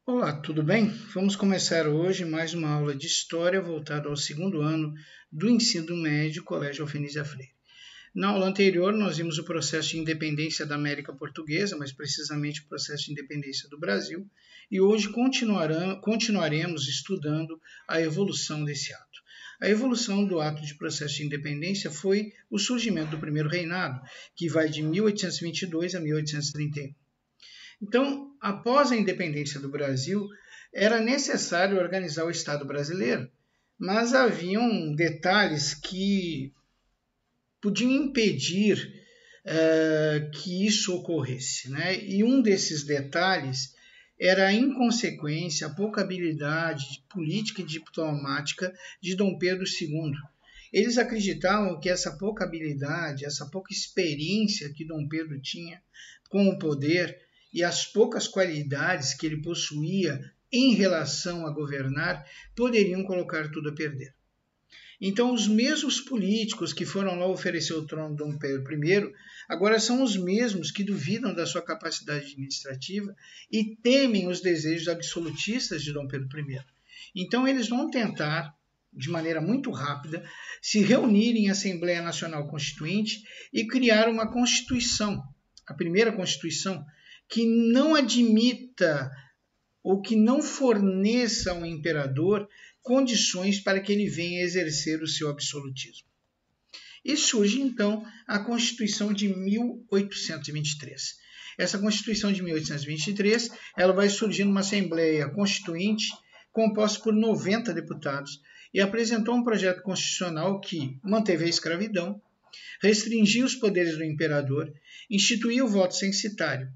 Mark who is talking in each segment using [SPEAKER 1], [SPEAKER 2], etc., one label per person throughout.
[SPEAKER 1] Olá, tudo bem? Vamos começar hoje mais uma aula de História voltada ao segundo ano do ensino médio, Colégio Alfenísia Freire. Na aula anterior, nós vimos o processo de independência da América Portuguesa, mais precisamente o processo de independência do Brasil, e hoje continuaremos estudando a evolução desse ato. A evolução do ato de processo de independência foi o surgimento do primeiro reinado, que vai de 1822 a 1831. Então, após a independência do Brasil, era necessário organizar o Estado brasileiro, mas haviam detalhes que podiam impedir que isso ocorresse, né? E um desses detalhes era a inconsequência, a pouca habilidade política e diplomática de Dom Pedro II. Eles acreditavam que essa pouca habilidade, essa pouca experiência que Dom Pedro tinha com o poder e as poucas qualidades que ele possuía em relação a governar poderiam colocar tudo a perder. Então, os mesmos políticos que foram lá oferecer o trono de Dom Pedro I, agora são os mesmos que duvidam da sua capacidade administrativa e temem os desejos absolutistas de Dom Pedro I. Então, eles vão tentar, de maneira muito rápida, se reunir em Assembleia Nacional Constituinte e criar uma Constituição, a primeira Constituição, que não admita ou que não forneça ao imperador condições para que ele venha exercer o seu absolutismo. E surge, então, a Constituição de 1823. Essa Constituição de 1823 ela vai surgir numa Assembleia Constituinte composta por 90 deputados e apresentou um projeto constitucional que manteve a escravidão, restringiu os poderes do imperador, instituiu o voto censitário,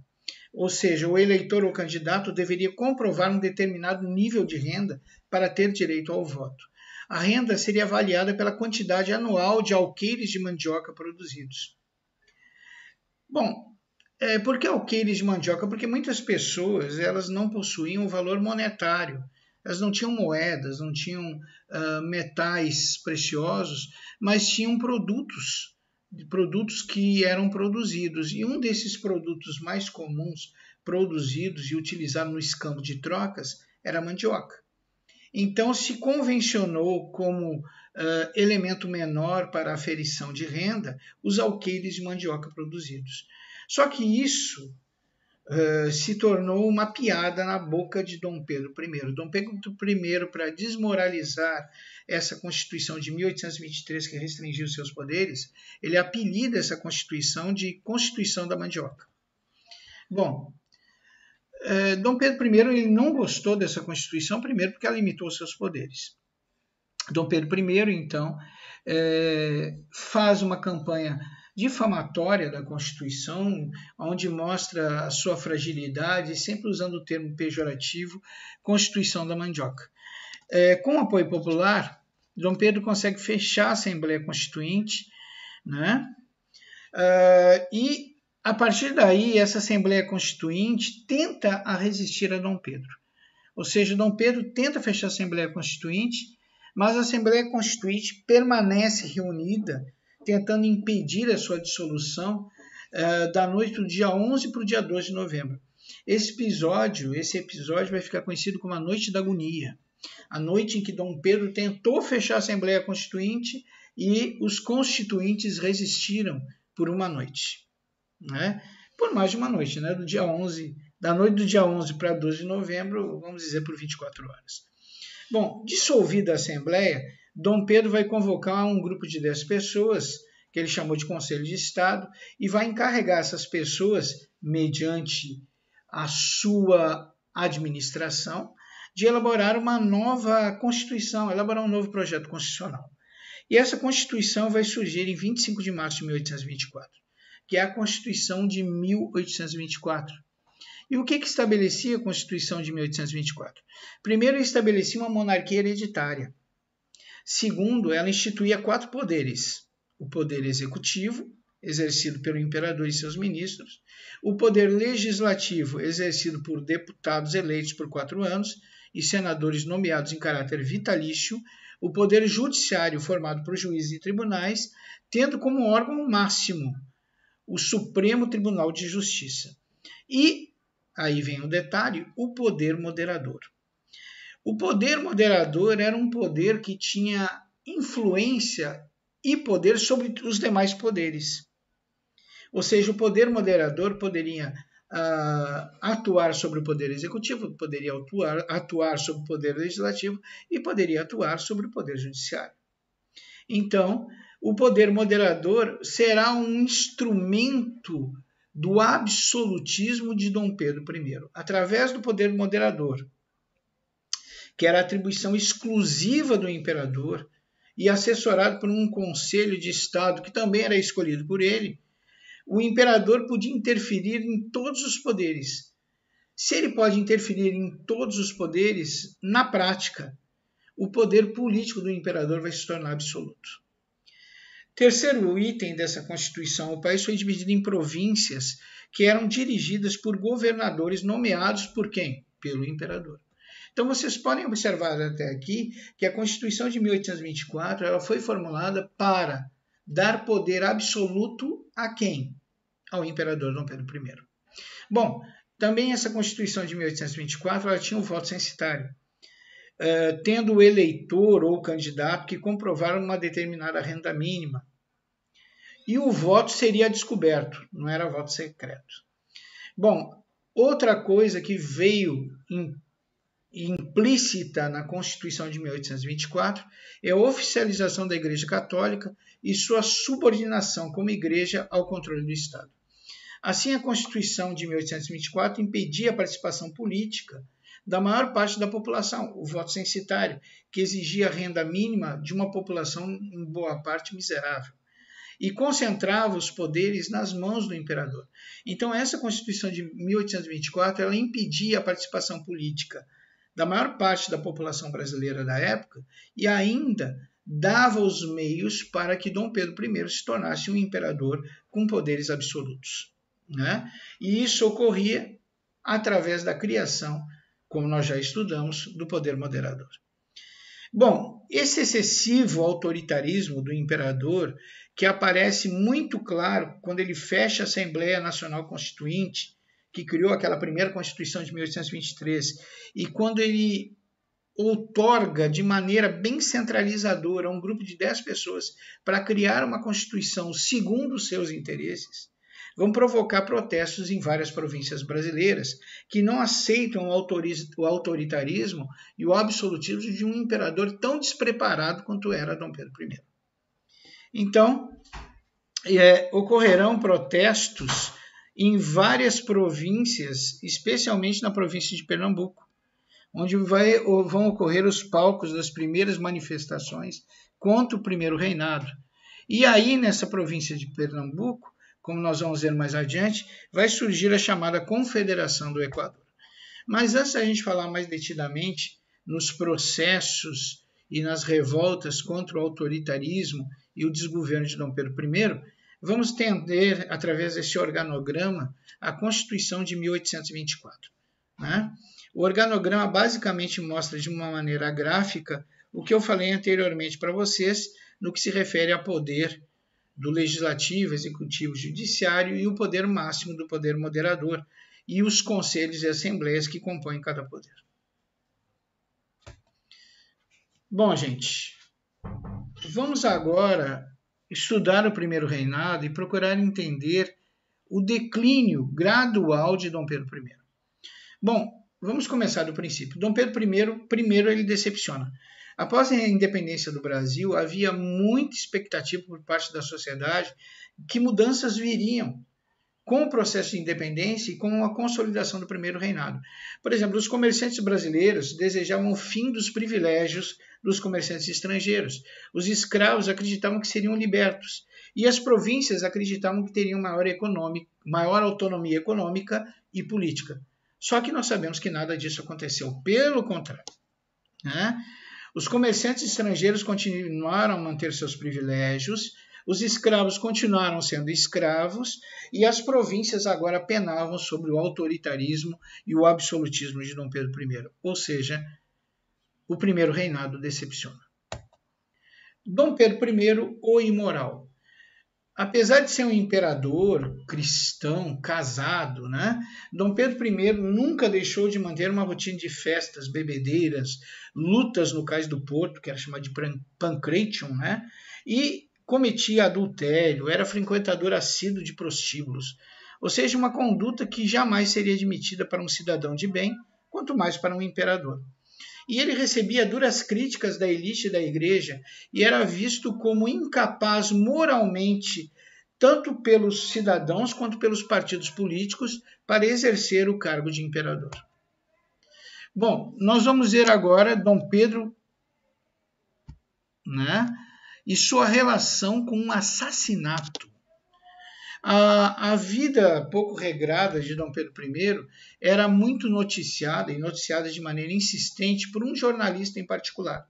[SPEAKER 1] ou seja, o eleitor ou candidato deveria comprovar um determinado nível de renda para ter direito ao voto. A renda seria avaliada pela quantidade anual de alqueires de mandioca produzidos. Bom, por que alqueires de mandioca? Porque muitas pessoas elas não possuíam o valor monetário. Elas não tinham moedas, não tinham metais preciosos, mas tinham produtos que eram produzidos. E um desses produtos mais comuns produzidos e utilizados no escambo de trocas era a mandioca. Então se convencionou como elemento menor para a aferição de renda os alqueires de mandioca produzidos. Só que isso se tornou uma piada na boca de Dom Pedro I. Dom Pedro I, para desmoralizar essa Constituição de 1823, que restringiu seus poderes, ele apelida essa Constituição de Constituição da Mandioca. Bom, Dom Pedro I ele não gostou dessa Constituição, primeiro porque ela limitou seus poderes. Dom Pedro I, então, faz uma campanha difamatória da Constituição, onde mostra a sua fragilidade, sempre usando o termo pejorativo, Constituição da Mandioca. Com o apoio popular, Dom Pedro consegue fechar a Assembleia Constituinte, né? E, a partir daí, essa Assembleia Constituinte tenta a resistir a Dom Pedro. Ou seja, Dom Pedro tenta fechar a Assembleia Constituinte, mas a Assembleia Constituinte permanece reunida, tentando impedir a sua dissolução da noite do dia 11 para o dia 12 de novembro. Esse episódio vai ficar conhecido como a Noite da Agonia, a noite em que Dom Pedro tentou fechar a Assembleia Constituinte e os constituintes resistiram por uma noite, né? Por mais de uma noite, né? Da noite do dia 11 para 12 de novembro, vamos dizer por 24 horas. Bom, dissolvida a Assembleia, Dom Pedro vai convocar um grupo de 10 pessoas, que ele chamou de Conselho de Estado, e vai encarregar essas pessoas, mediante a sua administração, de elaborar uma nova Constituição, elaborar um novo projeto constitucional. E essa Constituição vai surgir em 25 de março de 1824, que é a Constituição de 1824. E o que estabelecia a Constituição de 1824? Primeiro, estabelecia uma monarquia hereditária. Segundo, ela instituía 4 poderes. O poder executivo, exercido pelo imperador e seus ministros. O poder legislativo, exercido por deputados eleitos por 4 anos e senadores nomeados em caráter vitalício. O poder judiciário, formado por juízes e tribunais, tendo como órgão máximo o Supremo Tribunal de Justiça. E aí vem o detalhe, o poder moderador. O poder moderador era um poder que tinha influência e poder sobre os demais poderes. Ou seja, o poder moderador poderia atuar sobre o poder executivo, poderia atuar sobre o poder legislativo e poderia atuar sobre o poder judiciário. Então, o poder moderador será um instrumento do absolutismo de Dom Pedro I, através do poder moderador, que era atribuição exclusiva do imperador e assessorado por um conselho de Estado que também era escolhido por ele. O imperador podia interferir em todos os poderes. Se ele pode interferir em todos os poderes, na prática, o poder político do imperador vai se tornar absoluto. Terceiro item dessa Constituição, o país foi dividido em províncias que eram dirigidas por governadores nomeados por quem? Pelo imperador. Então vocês podem observar até aqui que a Constituição de 1824 ela foi formulada para dar poder absoluto a quem? Ao imperador Dom Pedro I. Bom, também essa Constituição de 1824 ela tinha o voto censitário, tendo o eleitor ou o candidato que comprovar uma determinada renda mínima. E o voto seria descoberto, não era voto secreto. Bom, outra coisa que veio implícita na Constituição de 1824 é a oficialização da Igreja Católica e sua subordinação como igreja ao controle do Estado. Assim, a Constituição de 1824 impedia a participação política da maior parte da população, o voto censitário, que exigia a renda mínima de uma população em boa parte miserável, e concentrava os poderes nas mãos do imperador. Então, essa Constituição de 1824 ela impedia a participação política da maior parte da população brasileira da época e ainda dava os meios para que Dom Pedro I se tornasse um imperador com poderes absolutos. Né? E isso ocorria através da criação, como nós já estudamos, do poder moderador. Bom, esse excessivo autoritarismo do imperador, que aparece muito claro quando ele fecha a Assembleia Nacional Constituinte, que criou aquela primeira Constituição de 1823, e quando ele outorga de maneira bem centralizadora a um grupo de 10 pessoas para criar uma Constituição segundo os seus interesses, vão provocar protestos em várias províncias brasileiras que não aceitam o autoritarismo e o absolutismo de um imperador tão despreparado quanto era Dom Pedro I. Então, ocorrerão protestos em várias províncias, especialmente na província de Pernambuco, onde vão ocorrer os palcos das primeiras manifestações contra o primeiro reinado. E aí, nessa província de Pernambuco, como nós vamos ver mais adiante, vai surgir a chamada Confederação do Equador. Mas antes da gente falar mais detidamente nos processos e nas revoltas contra o autoritarismo e o desgoverno de Dom Pedro I, vamos entender, através desse organograma, a Constituição de 1824. Né? O organograma basicamente mostra de uma maneira gráfica o que eu falei anteriormente para vocês no que se refere a poder do legislativo, executivo, judiciário e o poder máximo do poder moderador e os conselhos e assembleias que compõem cada poder. Bom, gente, vamos agora estudar o primeiro reinado e procurar entender o declínio gradual de Dom Pedro I. Bom, vamos começar do princípio. Dom Pedro I, primeiro ele decepciona. Após a independência do Brasil, havia muita expectativa por parte da sociedade que mudanças viriam com o processo de independência e com a consolidação do primeiro reinado. Por exemplo, os comerciantes brasileiros desejavam o fim dos privilégios dos comerciantes estrangeiros. Os escravos acreditavam que seriam libertos. E as províncias acreditavam que teriam maior autonomia econômica e política. Só que nós sabemos que nada disso aconteceu. Pelo contrário, né? Os comerciantes estrangeiros continuaram a manter seus privilégios, os escravos continuaram sendo escravos e as províncias agora penavam sobre o autoritarismo e o absolutismo de Dom Pedro I. Ou seja, o primeiro reinado decepciona. Dom Pedro I, o imoral. apesar de ser um imperador cristão, casado, né, Dom Pedro I nunca deixou de manter uma rotina de festas, bebedeiras, lutas no Cais do Porto, que era chamado de Pancration, né, e cometia adultério, era frequentador assíduo de prostíbulos, ou seja, uma conduta que jamais seria admitida para um cidadão de bem, quanto mais para um imperador. E ele recebia duras críticas da elite da igreja e era visto como incapaz moralmente, tanto pelos cidadãos quanto pelos partidos políticos, para exercer o cargo de imperador. Bom, nós vamos ver agora Dom Pedro, né, e sua relação com um assassinato. A vida pouco regrada de Dom Pedro I era muito noticiada, e noticiada de maneira insistente, por um jornalista em particular.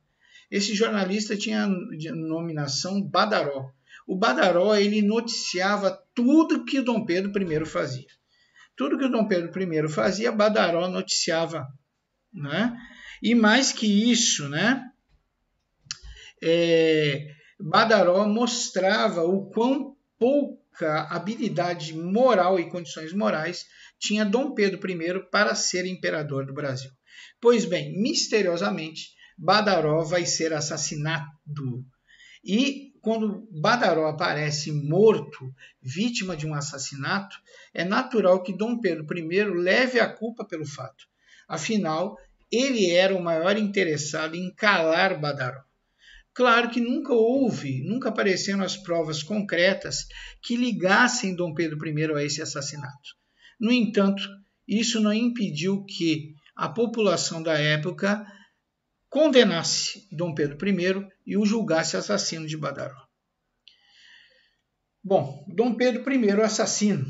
[SPEAKER 1] Esse jornalista tinha a denominação Badaró. O Badaró ele noticiava tudo que Dom Pedro I fazia. Tudo que o Dom Pedro I fazia, Badaró noticiava. Né? E mais que isso, né? Badaró mostrava o quão pouca habilidade moral e condições morais tinha Dom Pedro I para ser imperador do Brasil. Pois bem, misteriosamente, Badaró vai ser assassinado. E quando Badaró aparece morto, vítima de um assassinato, é natural que Dom Pedro I leve a culpa pelo fato. Afinal, ele era o maior interessado em calar Badaró. Claro que nunca apareceram as provas concretas que ligassem Dom Pedro I a esse assassinato. No entanto, isso não impediu que a população da época condenasse Dom Pedro I e o julgasse assassino de Badaró. Bom, Dom Pedro I, o assassino.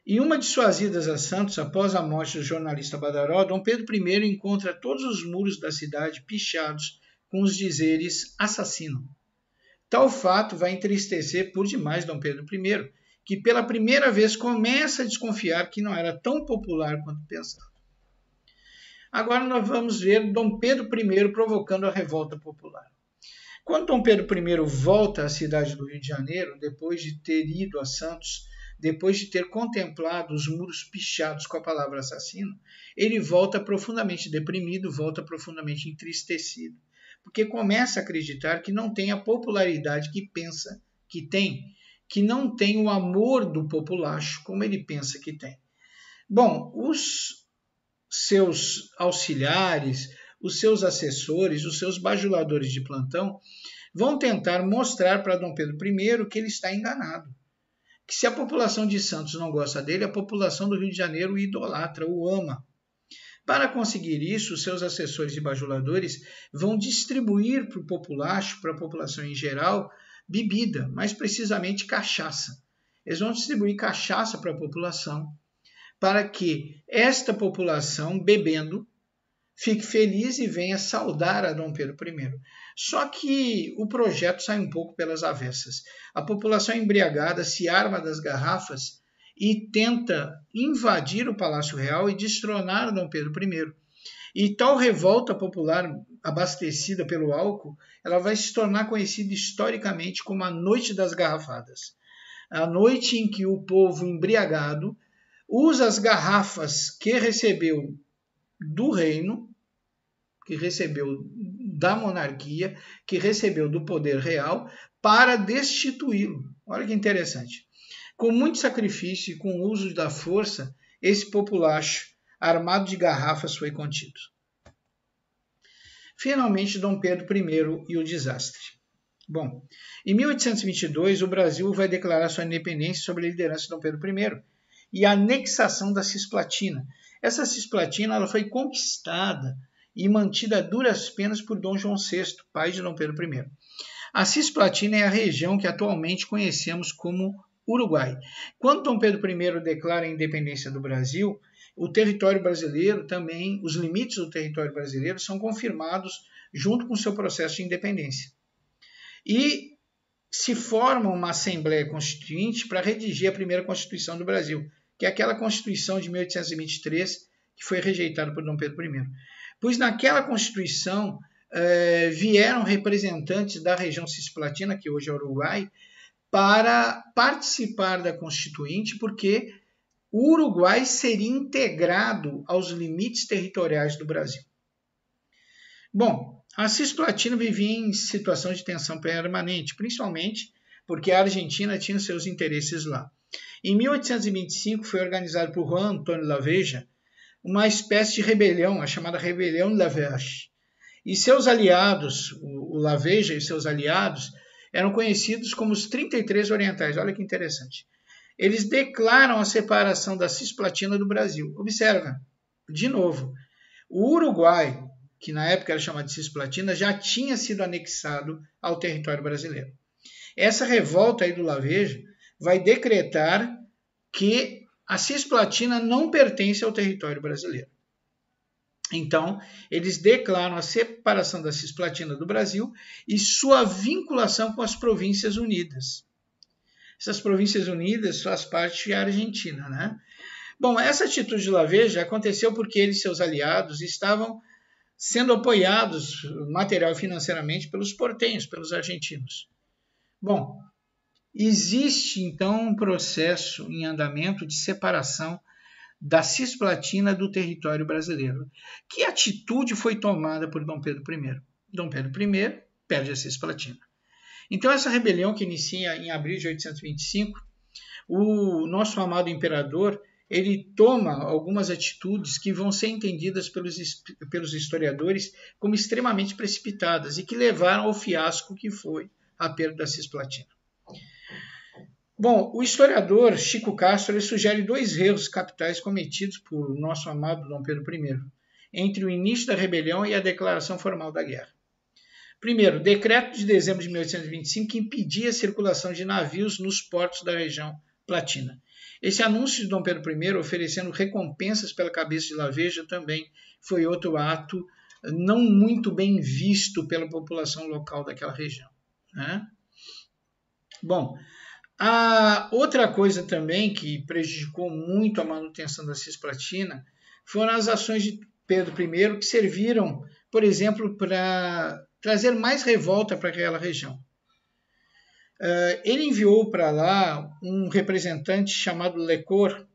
[SPEAKER 1] Em uma de suas idas a Santos, após a morte do jornalista Badaró, Dom Pedro I encontra todos os muros da cidade pichados com os dizeres assassino. Tal fato vai entristecer por demais Dom Pedro I, que pela primeira vez começa a desconfiar que não era tão popular quanto pensava. Agora nós vamos ver Dom Pedro I provocando a revolta popular. Quando Dom Pedro I volta à cidade do Rio de Janeiro, depois de ter ido a Santos, depois de ter contemplado os muros pichados com a palavra assassino, ele volta profundamente deprimido, volta profundamente entristecido, porque começa a acreditar que não tem a popularidade que pensa que tem, que não tem o amor do populacho como ele pensa que tem. Bom, os seus auxiliares, os seus assessores, os seus bajuladores de plantão vão tentar mostrar para Dom Pedro I que ele está enganado. Que se a população de Santos não gosta dele, a população do Rio de Janeiro o idolatra, o ama. Para conseguir isso, os seus assessores e bajuladores vão distribuir para o populacho, para a população em geral, bebida, mais precisamente cachaça. Eles vão distribuir cachaça para a população, para que esta população, bebendo, fique feliz e venha saudar a Dom Pedro I. Só que o projeto sai um pouco pelas avessas. A população embriagada se arma das garrafas e tenta invadir o Palácio Real e destronar Dom Pedro I. E tal revolta popular abastecida pelo álcool, ela vai se tornar conhecida historicamente como a Noite das Garrafadas. A noite em que o povo embriagado usa as garrafas que recebeu do reino, que recebeu da monarquia, que recebeu do poder real, para destituí-lo. Olha que interessante. Com muito sacrifício e com o uso da força, esse populacho, armado de garrafas, foi contido. Finalmente, Dom Pedro I e o desastre. Bom, em 1822, o Brasil vai declarar sua independência sob a liderança de Dom Pedro I e a anexação da Cisplatina. Essa Cisplatina ela foi conquistada e mantida a duras penas por Dom João VI, pai de Dom Pedro I. A Cisplatina é a região que atualmente conhecemos como Uruguai. Quando Dom Pedro I declara a independência do Brasil, o território brasileiro também, os limites do território brasileiro são confirmados junto com o seu processo de independência. E se forma uma Assembleia Constituinte para redigir a primeira Constituição do Brasil, que é aquela Constituição de 1823 que foi rejeitada por Dom Pedro I. Pois naquela Constituição vieram representantes da região cisplatina, que hoje é o Uruguai, para participar da Constituinte, porque o Uruguai seria integrado aos limites territoriais do Brasil. Bom, a Cisplatina vivia em situação de tensão permanente, principalmente porque a Argentina tinha seus interesses lá. Em 1825 foi organizado por Juan Antônio Laveja uma espécie de rebelião, a chamada Rebelião de Laveja. E seus aliados, o Laveja e seus aliados, eram conhecidos como os 33 Orientais. Olha que interessante. Eles declaram a separação da Cisplatina do Brasil. Observa, de novo, o Uruguai, que na época era chamado de Cisplatina, já tinha sido anexado ao território brasileiro. Essa revolta aí do Laveja vai decretar que a Cisplatina não pertence ao território brasileiro. Então, eles declaram a separação da Cisplatina do Brasil e sua vinculação com as Províncias Unidas. Essas Províncias Unidas fazem parte da Argentina, né? Bom, essa atitude de Laveja aconteceu porque ele e seus aliados estavam sendo apoiados material e financeiramente pelos portenhos, pelos argentinos. Bom, existe então um processo em andamento de separação da Cisplatina do território brasileiro. Que atitude foi tomada por Dom Pedro I? Dom Pedro I perde a Cisplatina. Então essa rebelião que inicia em abril de 1825, o nosso amado imperador, ele toma algumas atitudes que vão ser entendidas pelos historiadores como extremamente precipitadas e que levaram ao fiasco que foi a perda da Cisplatina. Bom, o historiador Chico Castro ele sugere dois erros capitais cometidos por nosso amado Dom Pedro I, entre o início da rebelião e a declaração formal da guerra. Primeiro, o decreto de dezembro de 1825 que impedia a circulação de navios nos portos da região platina. Esse anúncio de Dom Pedro I, oferecendo recompensas pela cabeça de Laveja, também foi outro ato não muito bem visto pela população local daquela região, né? Bom, a outra coisa também que prejudicou muito a manutenção da Cisplatina foram as ações de Pedro I, que serviram, por exemplo, para trazer mais revolta para aquela região. Ele enviou para lá um representante chamado Lecor,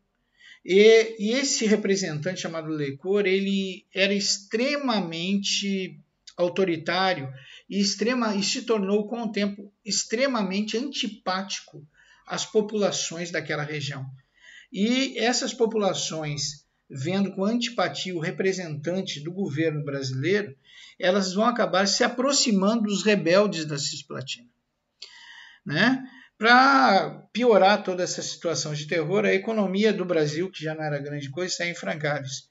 [SPEAKER 1] e esse representante chamado Lecor, ele era extremamente autoritário e se tornou, com o tempo, extremamente antipático às populações daquela região. E essas populações, vendo com antipatia o representante do governo brasileiro, elas vão acabar se aproximando dos rebeldes da Cisplatina, né? Para piorar toda essa situação de terror, a economia do Brasil, que já não era grande coisa, está em frangalhos.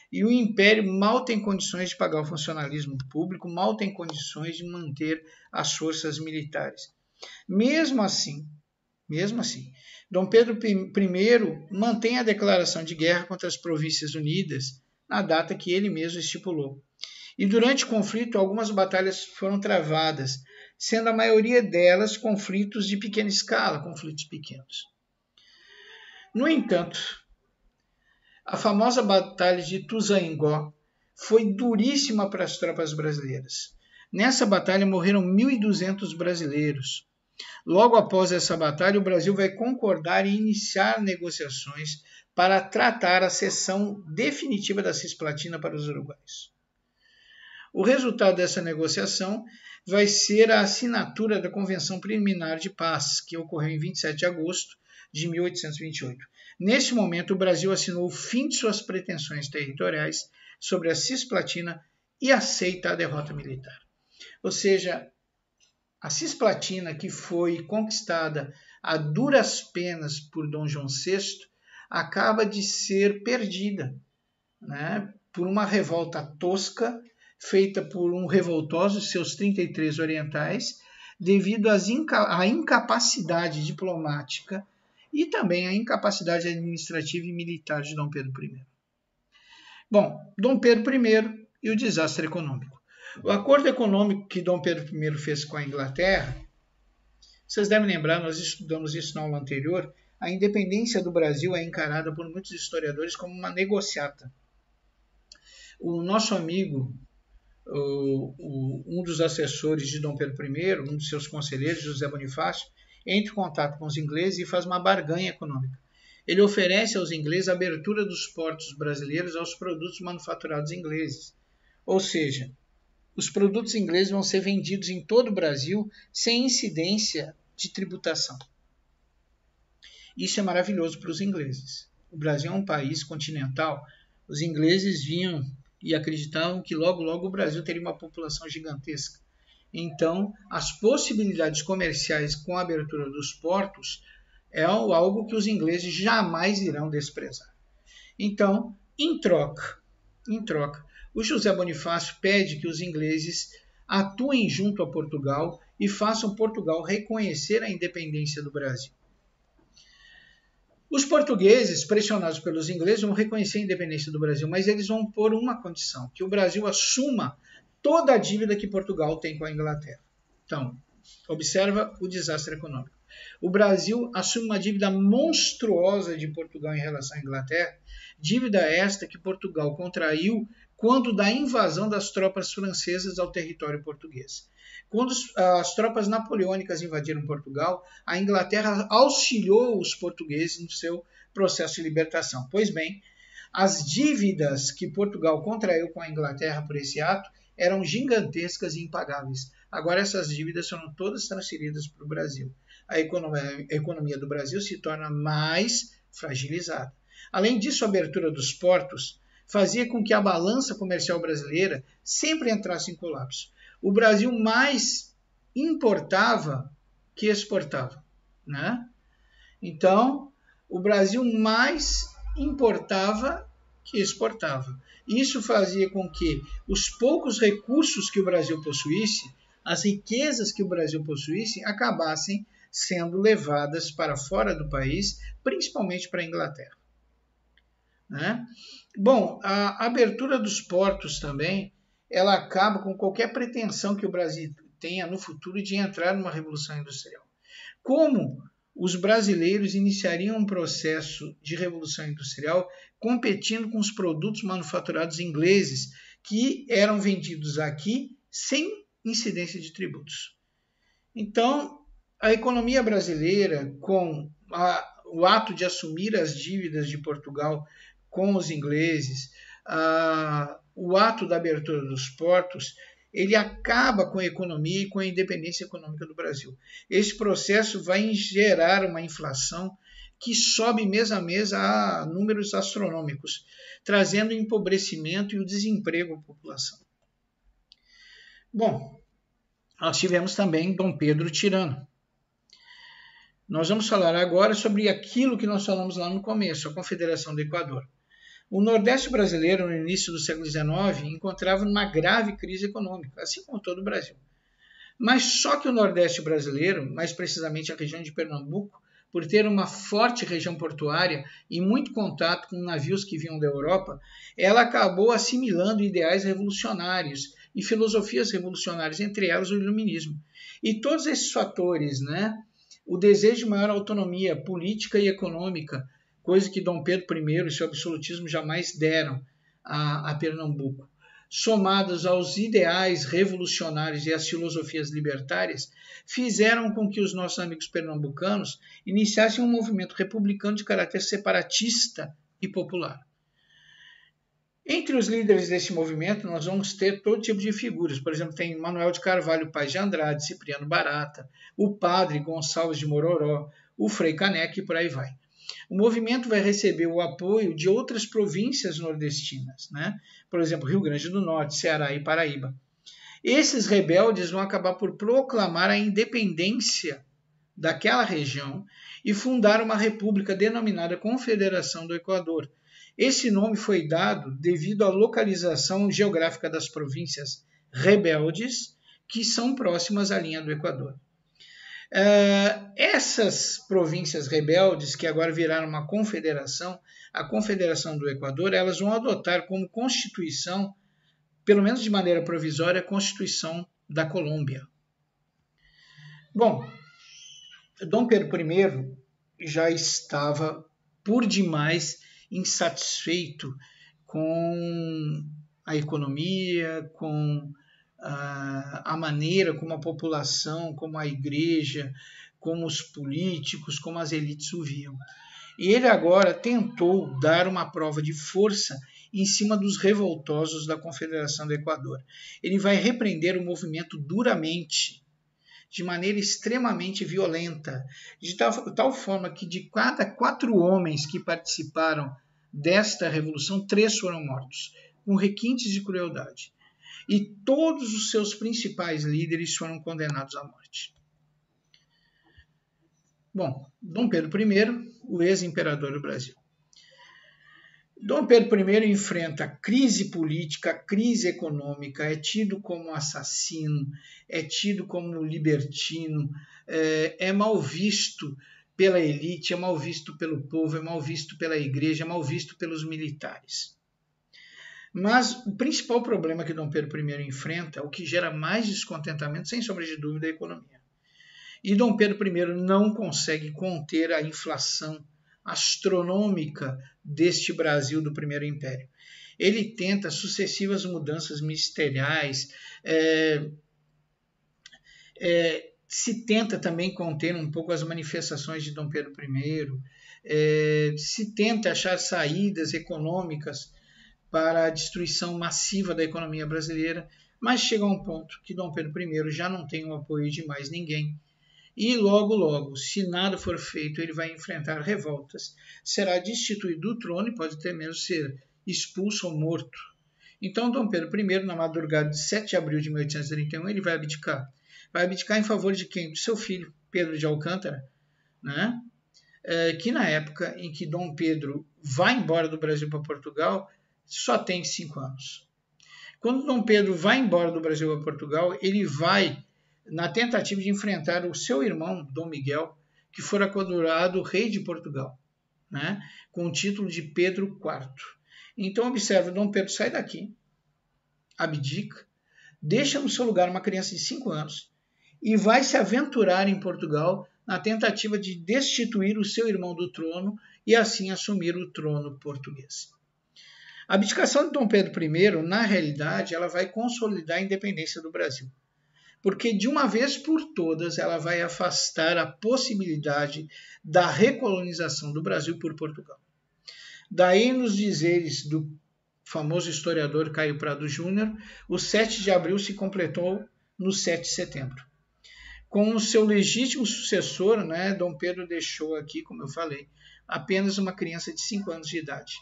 [SPEAKER 1] E o Império mal tem condições de pagar o funcionalismo público, mal tem condições de manter as forças militares. Mesmo assim, Dom Pedro I mantém a declaração de guerra contra as Províncias Unidas na data que ele mesmo estipulou. E durante o conflito, algumas batalhas foram travadas, sendo a maioria delas conflitos de pequena escala, conflitos pequenos. No entanto, a famosa Batalha de Tuzangó foi duríssima para as tropas brasileiras. Nessa batalha morreram 1.200 brasileiros. Logo após essa batalha, o Brasil vai concordar em iniciar negociações para tratar a cessão definitiva da Cisplatina para os uruguaios. O resultado dessa negociação vai ser a assinatura da Convenção Preliminar de Paz, que ocorreu em 27 de agosto de 1828. Nesse momento, o Brasil assinou o fim de suas pretensões territoriais sobre a Cisplatina e aceita a derrota militar. Ou seja, a Cisplatina, que foi conquistada a duras penas por Dom João VI, acaba de ser perdida, né, por uma revolta tosca feita por um revoltoso, seus 33 orientais, devido à incapacidade diplomática e também à incapacidade administrativa e militar de Dom Pedro I. Bom, Dom Pedro I e o desastre econômico. O acordo econômico que Dom Pedro I fez com a Inglaterra, vocês devem lembrar, nós estudamos isso na aula anterior, a independência do Brasil é encarada por muitos historiadores como uma negociata. O nosso amigo, um dos assessores de Dom Pedro I, um dos seus conselheiros, José Bonifácio, entra em contato com os ingleses e faz uma barganha econômica. Ele oferece aos ingleses a abertura dos portos brasileiros aos produtos manufaturados ingleses. Ou seja, os produtos ingleses vão ser vendidos em todo o Brasil sem incidência de tributação. Isso é maravilhoso para os ingleses. O Brasil é um país continental. Os ingleses vinham e acreditavam que logo, logo o Brasil teria uma população gigantesca. Então, as possibilidades comerciais com a abertura dos portos é algo que os ingleses jamais irão desprezar. Então, em troca, o José Bonifácio pede que os ingleses atuem junto a Portugal e façam Portugal reconhecer a independência do Brasil. Os portugueses, pressionados pelos ingleses, vão reconhecer a independência do Brasil, mas eles vão pôr uma condição, que o Brasil assuma toda a dívida que Portugal tem com a Inglaterra. Então, observa o desastre econômico. O Brasil assume uma dívida monstruosa de Portugal em relação à Inglaterra, dívida esta que Portugal contraiu quando da invasão das tropas francesas ao território português. Quando as tropas napoleônicas invadiram Portugal, a Inglaterra auxiliou os portugueses no seu processo de libertação. Pois bem, as dívidas que Portugal contraiu com a Inglaterra por esse ato eram gigantescas e impagáveis. Agora essas dívidas foram todas transferidas para o Brasil. A economia do Brasil se torna mais fragilizada. Além disso, a abertura dos portos fazia com que a balança comercial brasileira sempre entrasse em colapso. O Brasil mais importava que exportava, né? Então, o Brasil mais importava que exportava. Isso fazia com que os poucos recursos que o Brasil possuísse, as riquezas que o Brasil possuísse, acabassem sendo levadas para fora do país, principalmente para a Inglaterra, né? Bom, a abertura dos portos também, ela acaba com qualquer pretensão que o Brasil tenha no futuro de entrar numa revolução industrial. Como os brasileiros iniciariam um processo de revolução industrial competindo com os produtos manufaturados ingleses que eram vendidos aqui sem incidência de tributos. Então, a economia brasileira, com o ato de assumir as dívidas de Portugal com os ingleses, o ato da abertura dos portos, ele acaba com a economia e com a independência econômica do Brasil. Esse processo vai gerar uma inflação que sobe mês a mês a números astronômicos, trazendo o empobrecimento e o desemprego à população. Bom, nós tivemos também Dom Pedro Tirano. Nós vamos falar agora sobre aquilo que nós falamos lá no começo, a Confederação do Equador. O Nordeste brasileiro, no início do século XIX, encontrava uma grave crise econômica, assim como todo o Brasil. Mas só que o Nordeste brasileiro, mais precisamente a região de Pernambuco, por ter uma forte região portuária e muito contato com navios que vinham da Europa, ela acabou assimilando ideais revolucionários e filosofias revolucionárias, entre elas o iluminismo. E todos esses fatores, né, o desejo de maior autonomia política e econômica, coisa que Dom Pedro I e seu absolutismo jamais deram a Pernambuco, somados aos ideais revolucionários e às filosofias libertárias, fizeram com que os nossos amigos pernambucanos iniciassem um movimento republicano de caráter separatista e popular. Entre os líderes desse movimento, nós vamos ter todo tipo de figuras. Por exemplo, tem Manuel de Carvalho Paz de Andrade, Cipriano Barata, o padre Gonçalves de Mororó, o Frei Caneca e por aí vai. O movimento vai receber o apoio de outras províncias nordestinas, né? Por exemplo, Rio Grande do Norte, Ceará e Paraíba. Esses rebeldes vão acabar por proclamar a independência daquela região e fundar uma república denominada Confederação do Equador. Esse nome foi dado devido à localização geográfica das províncias rebeldes que são próximas à linha do Equador. Essas províncias rebeldes, que agora viraram uma confederação, a Confederação do Equador, elas vão adotar como constituição, pelo menos de maneira provisória, a Constituição da Colômbia. Bom, Dom Pedro I já estava por demais insatisfeito com a economia, com a maneira como a população, como a igreja, como os políticos, como as elites o viam. E ele agora tentou dar uma prova de força em cima dos revoltosos da Confederação do Equador. Ele vai repreender o movimento duramente, de maneira extremamente violenta, de tal forma que de cada 4 homens que participaram desta revolução, 3 foram mortos, com requintes de crueldade. E todos os seus principais líderes foram condenados à morte. Bom, Dom Pedro I, o ex-imperador do Brasil. Dom Pedro I enfrenta crise política, crise econômica, é tido como assassino, é tido como libertino, é mal visto pela elite, é mal visto pelo povo, é mal visto pela igreja, é mal visto pelos militares. Mas o principal problema que Dom Pedro I enfrenta, o que gera mais descontentamento, sem sombra de dúvida, é a economia. E Dom Pedro I não consegue conter a inflação astronômica deste Brasil do Primeiro Império. Ele tenta sucessivas mudanças ministeriais, se tenta também conter um pouco as manifestações de Dom Pedro I, se tenta achar saídas econômicas para a destruição massiva da economia brasileira, mas chega a um ponto que Dom Pedro I já não tem o apoio de mais ninguém. E logo, se nada for feito, ele vai enfrentar revoltas, será destituído do trono e pode até mesmo ser expulso ou morto. Então, Dom Pedro I, na madrugada de 7 de abril de 1831, ele vai abdicar. Vai abdicar em favor de quem? Do seu filho, Pedro de Alcântara, né? Que na época em que Dom Pedro vai embora do Brasil para Portugal, só tem 5 anos. Quando Dom Pedro vai embora do Brasil para Portugal, ele vai na tentativa de enfrentar o seu irmão, Dom Miguel, que fora coroado rei de Portugal, né, com o título de Pedro IV. Então, observe, Dom Pedro sai daqui, abdica, deixa no seu lugar uma criança de 5 anos e vai se aventurar em Portugal na tentativa de destituir o seu irmão do trono e assim assumir o trono português. A abdicação de Dom Pedro I, na realidade, ela vai consolidar a independência do Brasil, porque de uma vez por todas ela vai afastar a possibilidade da recolonização do Brasil por Portugal. Daí, nos dizeres do famoso historiador Caio Prado Júnior, o 7 de abril se completou no 7 de setembro. Com o seu legítimo sucessor, né, Dom Pedro deixou aqui, como eu falei, apenas uma criança de 5 anos de idade.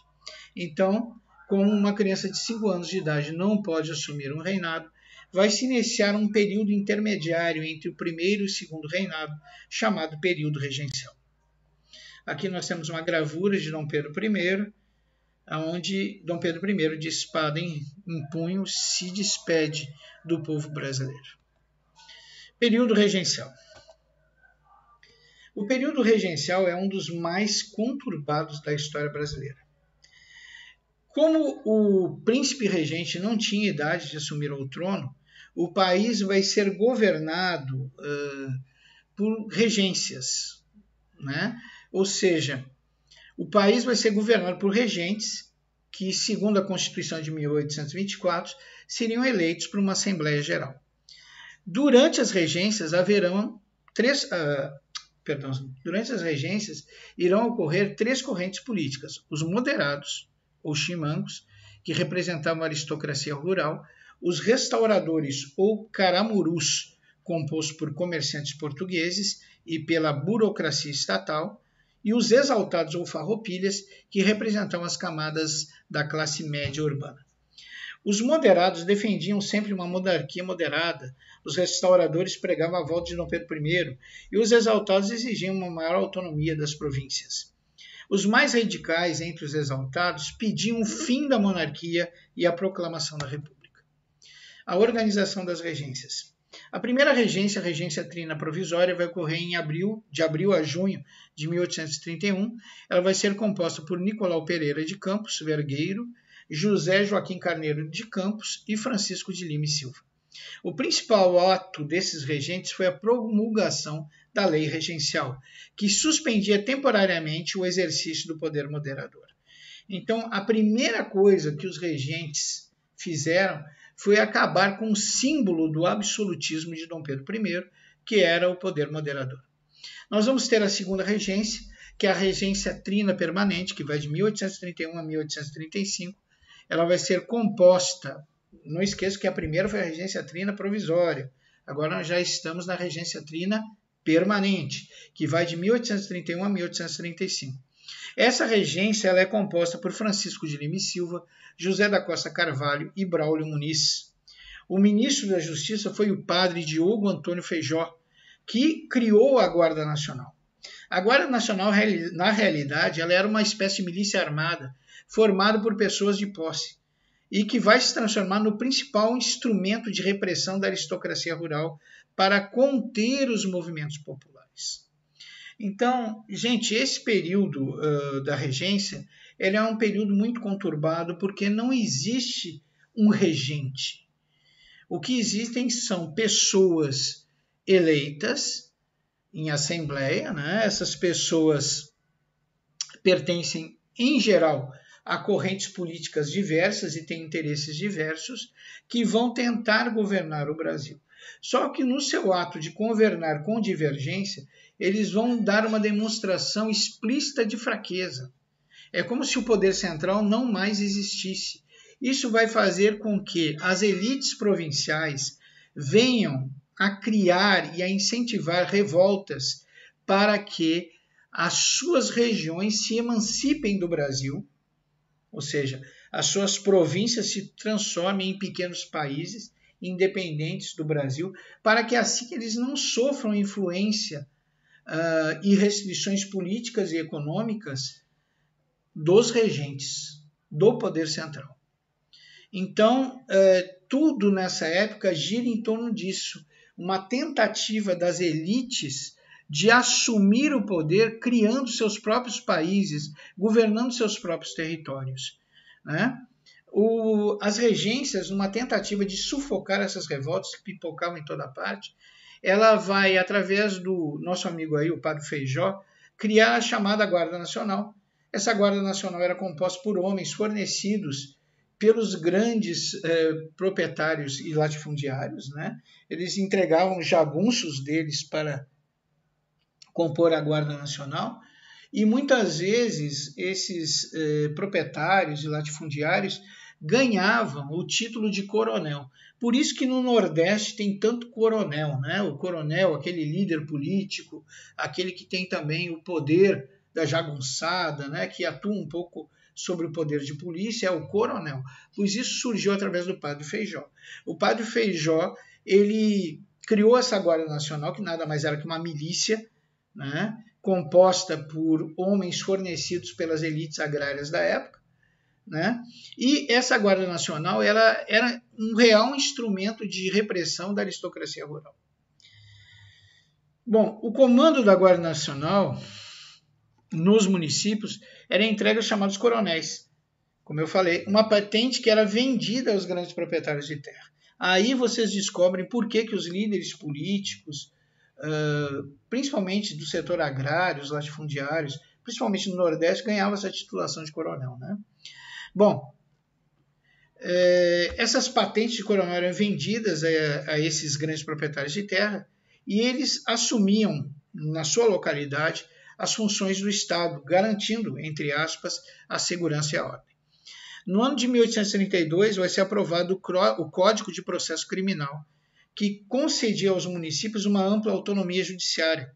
[SPEAKER 1] Então, como uma criança de 5 anos de idade não pode assumir um reinado, vai se iniciar um período intermediário entre o primeiro e o segundo reinado, chamado período regencial. Aqui nós temos uma gravura de Dom Pedro I, onde Dom Pedro I, de espada em punho, se despede do povo brasileiro. Período regencial. O período regencial é um dos mais conturbados da história brasileira. Como o príncipe regente não tinha idade de assumir o trono, o país vai ser governado por regências, né? Ou seja, o país vai ser governado por regentes que, segundo a Constituição de 1824, seriam eleitos por uma Assembleia Geral. Durante as regências irão ocorrer 3 correntes políticas: os moderados, ou chimangos, que representavam a aristocracia rural, os restauradores ou caramurus, composto por comerciantes portugueses e pela burocracia estatal, e os exaltados ou farroupilhas, que representavam as camadas da classe média urbana. Os moderados defendiam sempre uma monarquia moderada, os restauradores pregavam a volta de Dom Pedro I e os exaltados exigiam uma maior autonomia das províncias. Os mais radicais entre os exaltados pediam o fim da monarquia e a proclamação da República. A organização das regências. A primeira regência, a regência trina provisória, vai ocorrer de abril a junho de 1831. Ela vai ser composta por Nicolau Pereira de Campos, Vergueiro, José Joaquim Carneiro de Campos e Francisco de Lima e Silva. O principal ato desses regentes foi a promulgação da lei regencial, que suspendia temporariamente o exercício do poder moderador. Então, a primeira coisa que os regentes fizeram foi acabar com o símbolo do absolutismo de Dom Pedro I, que era o poder moderador. Nós vamos ter a segunda regência, que é a regência trina permanente, que vai de 1831 a 1835. Ela vai ser composta, não esqueça que a primeira foi a regência trina provisória, agora nós já estamos na regência trina permanente, que vai de 1831 a 1835. Essa regência ela é composta por Francisco de Lima e Silva, José da Costa Carvalho e Braulio Muniz. O ministro da Justiça foi o padre Diogo Antônio Feijó, que criou a Guarda Nacional. A Guarda Nacional, na realidade, ela era uma espécie de milícia armada, formada por pessoas de posse, e que vai se transformar no principal instrumento de repressão da aristocracia rural para conter os movimentos populares. Então, gente, esse período da regência ele é um período muito conturbado porque não existe um regente. O que existem são pessoas eleitas em assembleia, né? Essas pessoas pertencem, em geral, a correntes políticas diversas e têm interesses diversos que vão tentar governar o Brasil. Só que no seu ato de governar com divergência, eles vão dar uma demonstração explícita de fraqueza. É como se o poder central não mais existisse. Isso vai fazer com que as elites provinciais venham a criar e a incentivar revoltas para que as suas regiões se emancipem do Brasil, ou seja, as suas províncias se transformem em pequenos países independentes do Brasil, para que assim eles não sofram influência e restrições políticas e econômicas dos regentes, do poder central. Então, tudo nessa época gira em torno disso, uma tentativa das elites de assumir o poder criando seus próprios países, governando seus próprios territórios, né? As regências, numa tentativa de sufocar essas revoltas que pipocavam em toda parte, ela vai, através do nosso amigo aí, o padre Feijó, criar a chamada Guarda Nacional. Essa Guarda Nacional era composta por homens fornecidos pelos grandes proprietários e latifundiários, né? Eles entregavam jagunços deles para compor a Guarda Nacional e muitas vezes esses proprietários e latifundiários ganhavam o título de coronel. Por isso que no Nordeste tem tanto coronel, né? O coronel, aquele líder político, aquele que tem também o poder da jagunçada, né? Que atua um pouco sobre o poder de polícia, é o coronel. Pois isso surgiu através do padre Feijó. O padre Feijó, ele criou essa Guarda Nacional, que nada mais era que uma milícia, né? Composta por homens fornecidos pelas elites agrárias da época, né? E essa Guarda Nacional ela era um real instrumento de repressão da aristocracia rural. Bom, o comando da Guarda Nacional nos municípios era entregue aos chamados coronéis. Como eu falei, uma patente que era vendida aos grandes proprietários de terra. Aí vocês descobrem por que os líderes políticos, principalmente do setor agrário, os latifundiários, principalmente no Nordeste, ganhavam essa titulação de coronel, né? Bom, essas patentes de coronel eram vendidas a esses grandes proprietários de terra e eles assumiam, na sua localidade, as funções do Estado, garantindo, entre aspas, a segurança e a ordem. No ano de 1832, vai ser aprovado o Código de Processo Criminal, que concedia aos municípios uma ampla autonomia judiciária.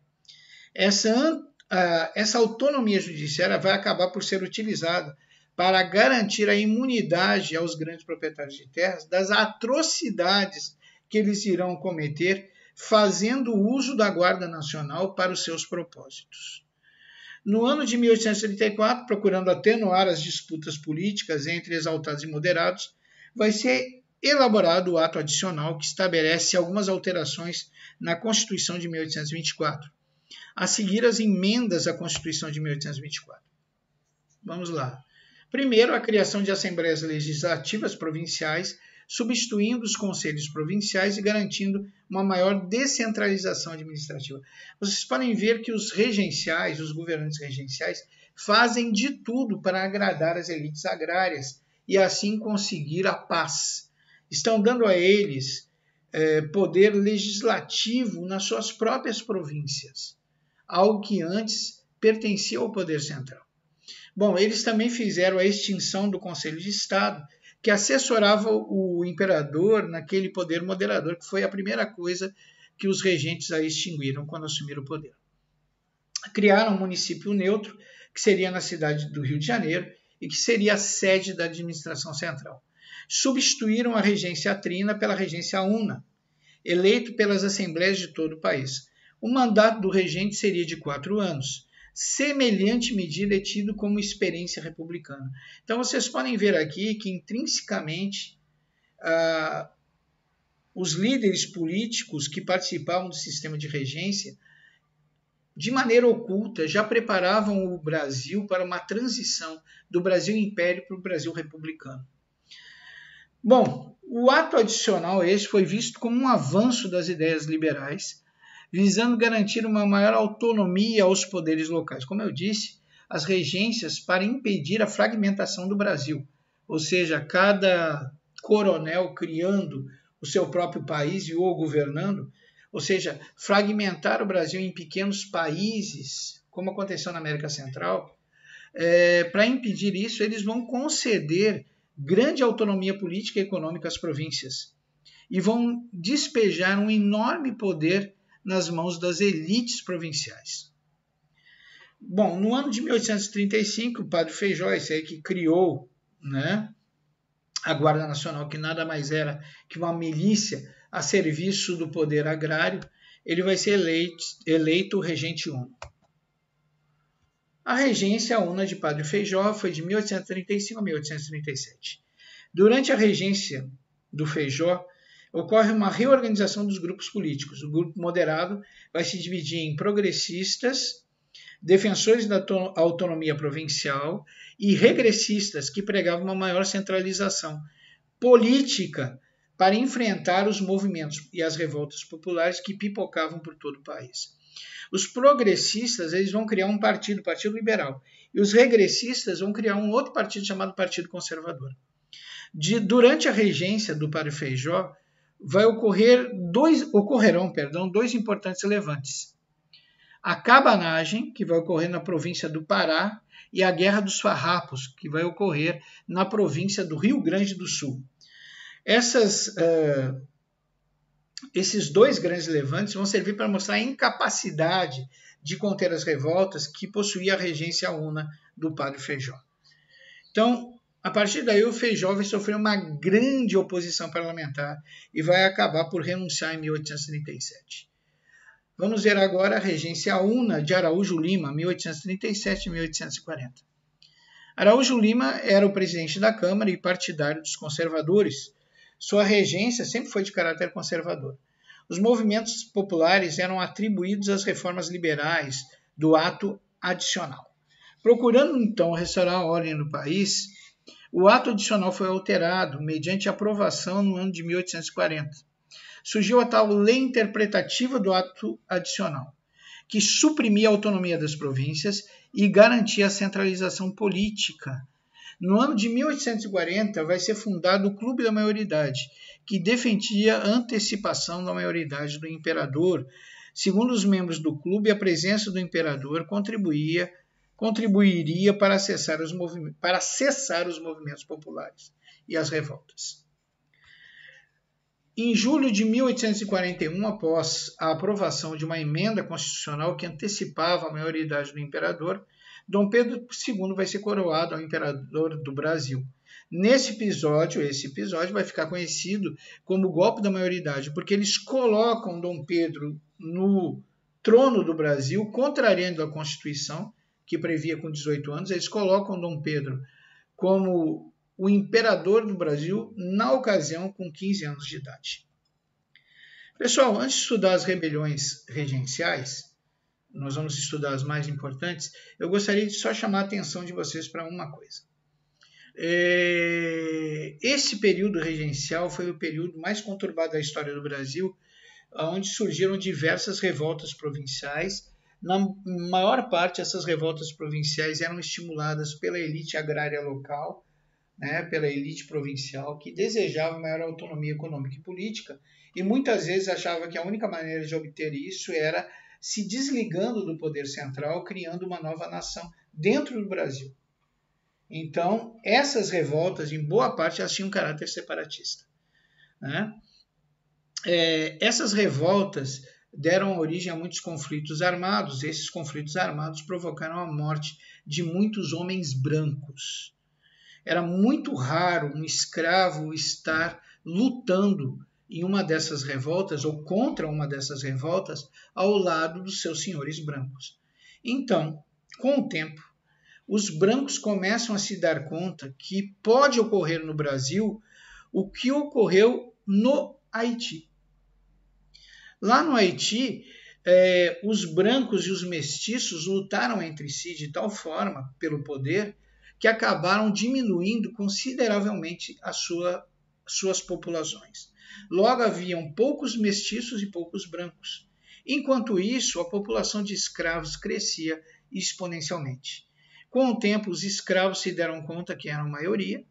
[SPEAKER 1] Essa autonomia judiciária vai acabar por ser utilizada para garantir a imunidade aos grandes proprietários de terras das atrocidades que eles irão cometer, fazendo uso da Guarda Nacional para os seus propósitos. No ano de 1834, procurando atenuar as disputas políticas entre exaltados e moderados, vai ser elaborado o ato adicional que estabelece algumas alterações na Constituição de 1824, a seguir as emendas à Constituição de 1824. Vamos lá. Primeiro, a criação de assembleias legislativas provinciais, substituindo os conselhos provinciais e garantindo uma maior descentralização administrativa. Vocês podem ver que os regenciais, os governantes regenciais, fazem de tudo para agradar as elites agrárias e assim conseguir a paz. Estão dando a eles poder legislativo nas suas próprias províncias. algo que antes pertencia ao poder central. Bom, eles também fizeram a extinção do Conselho de Estado, que assessorava o imperador naquele poder moderador, que foi a primeira coisa que os regentes aí extinguiram quando assumiram o poder. Criaram um município neutro, que seria na cidade do Rio de Janeiro, e que seria a sede da administração central. Substituíram a regência trina pela regência una, eleito pelas assembleias de todo o país. O mandato do regente seria de 4 anos. Semelhante medida é tido como experiência republicana. Então, vocês podem ver aqui que, intrinsecamente, os líderes políticos que participavam do sistema de regência, de maneira oculta, já preparavam o Brasil para uma transição do Brasil Império para o Brasil Republicano. Bom, o ato adicional esse foi visto como um avanço das ideias liberais, visando garantir uma maior autonomia aos poderes locais. Como eu disse, as regências para impedir a fragmentação do Brasil, ou seja, cada coronel criando o seu próprio país e o governando, ou seja, fragmentar o Brasil em pequenos países, como aconteceu na América Central. Para impedir isso, eles vão conceder grande autonomia política e econômica às províncias e vão despejar um enorme poder nas mãos das elites provinciais. Bom, no ano de 1835, o Padre Feijó, esse aí que criou, né, a Guarda Nacional, que nada mais era que uma milícia a serviço do poder agrário, ele vai ser eleito regente uno. A regência una de Padre Feijó foi de 1835 a 1837. Durante a regência do Feijó, ocorre uma reorganização dos grupos políticos. O grupo moderado vai se dividir em progressistas, defensores da autonomia provincial e regressistas, que pregavam uma maior centralização política para enfrentar os movimentos e as revoltas populares que pipocavam por todo o país. Os progressistas eles vão criar um partido, o Partido Liberal, e os regressistas vão criar um outro partido chamado Partido Conservador. Durante a regência do Padre Feijó, ocorrerão dois importantes levantes. A cabanagem, que vai ocorrer na província do Pará, e a Guerra dos Farrapos, que vai ocorrer na província do Rio Grande do Sul. Esses dois grandes levantes vão servir para mostrar a incapacidade de conter as revoltas que possuía a regência una do Padre Feijó. Então, a partir daí, o Feijó vai sofrer uma grande oposição parlamentar e vai acabar por renunciar em 1837. Vamos ver agora a regência una de Araújo Lima, 1837 e 1840. Araújo Lima era o presidente da Câmara e partidário dos conservadores. Sua regência sempre foi de caráter conservador. Os movimentos populares eram atribuídos às reformas liberais do ato adicional. Procurando, então, restaurar a ordem no país, o ato adicional foi alterado mediante aprovação no ano de 1840. Surgiu a tal lei interpretativa do ato adicional, que suprimia a autonomia das províncias e garantia a centralização política. No ano de 1840, vai ser fundado o Clube da Maioridade, que defendia a antecipação da maioridade do imperador. Segundo os membros do clube, a presença do imperador contribuiria para cessar os movimentos populares e as revoltas. Em julho de 1841, após a aprovação de uma emenda constitucional que antecipava a maioridade do imperador, Dom Pedro II vai ser coroado ao imperador do Brasil. Esse episódio vai ficar conhecido como golpe da maioridade, porque eles colocam Dom Pedro no trono do Brasil, contrariando a Constituição, que previa com 18 anos, eles colocam Dom Pedro como o imperador do Brasil, na ocasião, com 15 anos de idade. Pessoal, antes de estudar as rebeliões regenciais, nós vamos estudar as mais importantes, eu gostaria de só chamar a atenção de vocês para uma coisa. Esse período regencial foi o período mais conturbado da história do Brasil, onde surgiram diversas revoltas provinciais. Na maior parte, essas revoltas provinciais eram estimuladas pela elite agrária local, pela elite provincial, que desejava maior autonomia econômica e política, e muitas vezes achava que a única maneira de obter isso era se desligando do poder central, criando uma nova nação dentro do Brasil. Então, essas revoltas, em boa parte, elas tinham um caráter separatista, né? Essas revoltas deram origem a muitos conflitos armados. Esses conflitos armados provocaram a morte de muitos homens brancos. Era muito raro um escravo estar lutando em uma dessas revoltas ou contra uma dessas revoltas ao lado dos seus senhores brancos. Então, com o tempo, os brancos começam a se dar conta que pode ocorrer no Brasil o que ocorreu no Haiti. Lá no Haiti, os brancos e os mestiços lutaram entre si de tal forma pelo poder que acabaram diminuindo consideravelmente suas populações. Logo, haviam poucos mestiços e poucos brancos. Enquanto isso, a população de escravos crescia exponencialmente. Com o tempo, os escravos se deram conta que eram maioria,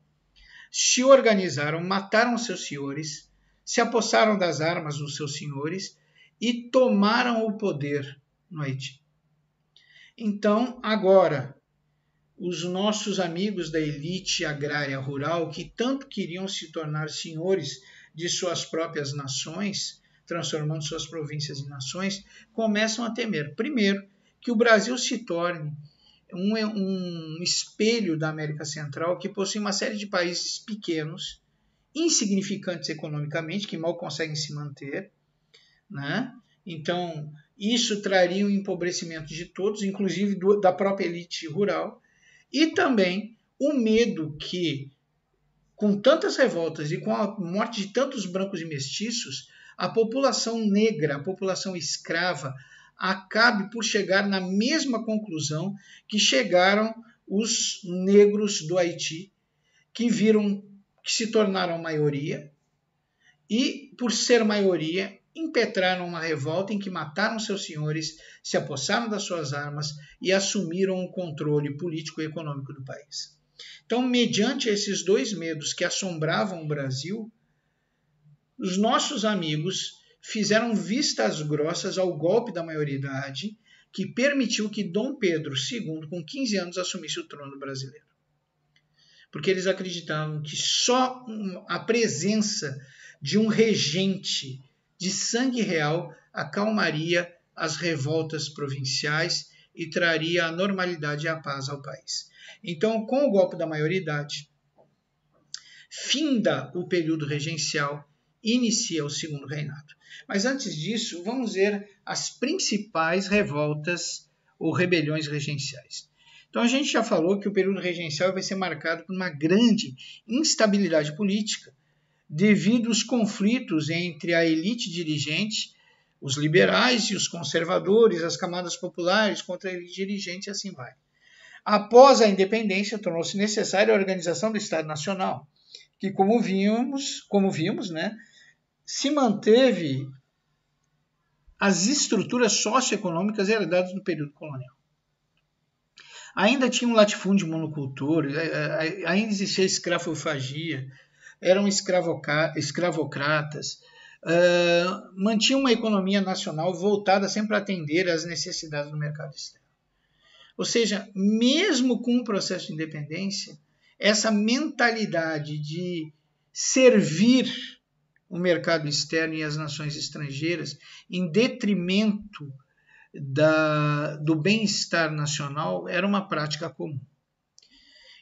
[SPEAKER 1] se organizaram, mataram seus senhores, se apossaram das armas dos seus senhores e tomaram o poder no Haiti. Então, agora, os nossos amigos da elite agrária rural, que tanto queriam se tornar senhores de suas próprias nações, transformando suas províncias em nações, começam a temer, primeiro, que o Brasil se torne um espelho da América Central, que possui uma série de países pequenos, insignificantes economicamente, que mal conseguem se manter, né? Então, isso traria um empobrecimento de todos, inclusive da própria elite rural, e também o medo que, com tantas revoltas e com a morte de tantos brancos e mestiços, a população negra, a população escrava, acabe por chegar na mesma conclusão que chegaram os negros do Haiti, que se tornaram maioria e, por ser maioria, impetraram uma revolta em que mataram seus senhores, se apossaram das suas armas e assumiram o controle político e econômico do país. Então, mediante esses dois medos que assombravam o Brasil, os nossos amigos fizeram vistas grossas ao golpe da maioridade, que permitiu que Dom Pedro II, com 15 anos, assumisse o trono brasileiro. Porque eles acreditavam que só a presença de um regente de sangue real acalmaria as revoltas provinciais e traria a normalidade e a paz ao país. Então, com o golpe da maioridade, finda o período regencial, inicia o segundo reinado. Mas antes disso, vamos ver as principais revoltas ou rebeliões regenciais. Então, a gente já falou que o período regencial vai ser marcado por uma grande instabilidade política, devido aos conflitos entre a elite dirigente, os liberais e os conservadores, as camadas populares contra a elite dirigente, e assim vai. Após a independência, tornou-se necessária a organização do Estado Nacional, que, como vimos, né, se manteve as estruturas socioeconômicas herdadas do período colonial. Ainda tinha um latifúndio monocultor, ainda existia escravofagia, eram escravocratas, mantinham uma economia nacional voltada sempre a atender às necessidades do mercado externo. Ou seja, mesmo com o processo de independência, essa mentalidade de servir o mercado externo e as nações estrangeiras em detrimento do bem-estar nacional era uma prática comum.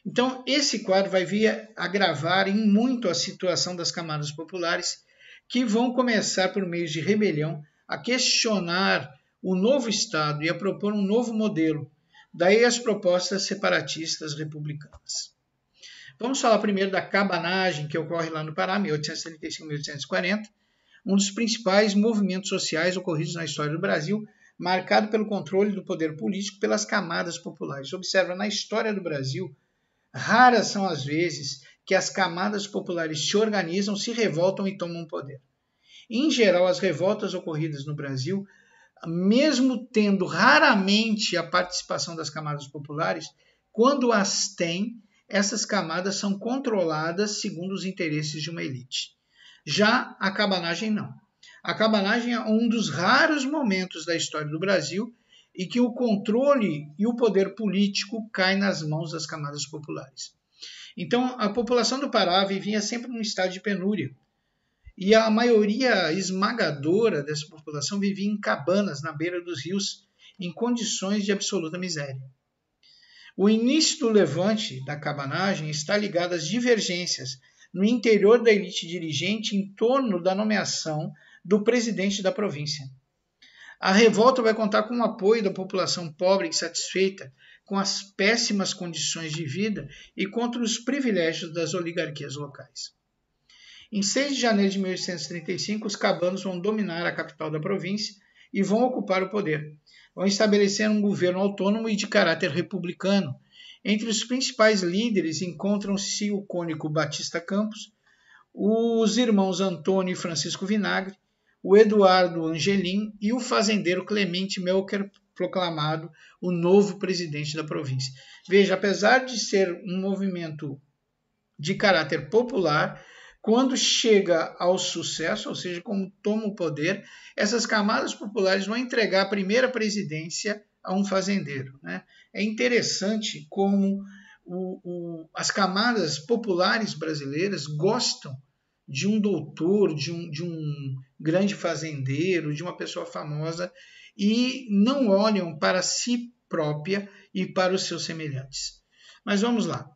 [SPEAKER 1] Então, esse quadro vai vir agravar em muito a situação das camadas populares, que vão começar, por meio de rebelião, a questionar o novo Estado e a propor um novo modelo. Daí as propostas separatistas republicanas. Vamos falar primeiro da cabanagem, que ocorre lá no Pará, 1835-1840, um dos principais movimentos sociais ocorridos na história do Brasil, marcado pelo controle do poder político pelas camadas populares. Observa, na história do Brasil, raras são as vezes que as camadas populares se organizam, se revoltam e tomam poder. Em geral, as revoltas ocorridas no Brasil, mesmo tendo raramente a participação das camadas populares, quando as têm, essas camadas são controladas segundo os interesses de uma elite. Já a cabanagem não. A cabanagem é um dos raros momentos da história do Brasil em que o controle e o poder político caem nas mãos das camadas populares. Então, a população do Pará vivia sempre num estado de penúria. E a maioria esmagadora dessa população vivia em cabanas na beira dos rios, em condições de absoluta miséria. O início do levante da cabanagem está ligado às divergências no interior da elite dirigente em torno da nomeação do presidente da província. A revolta vai contar com o apoio da população pobre e insatisfeita com as péssimas condições de vida e contra os privilégios das oligarquias locais. Em 6 de janeiro de 1835, os cabanos vão dominar a capital da província e vão ocupar o poder. Vão estabelecer um governo autônomo e de caráter republicano. Entre os principais líderes encontram-se o cônego Batista Campos, os irmãos Antônio e Francisco Vinagre, o Eduardo Angelim e o fazendeiro Clemente Melker, proclamado o novo presidente da província. Veja, apesar de ser um movimento de caráter popular, quando chega ao sucesso, ou seja, como toma o poder, essas camadas populares vão entregar a primeira presidência a um fazendeiro. Né? É interessante como as camadas populares brasileiras gostam de um doutor, de um grande fazendeiro, de uma pessoa famosa, e não olham para si própria e para os seus semelhantes. Mas vamos lá.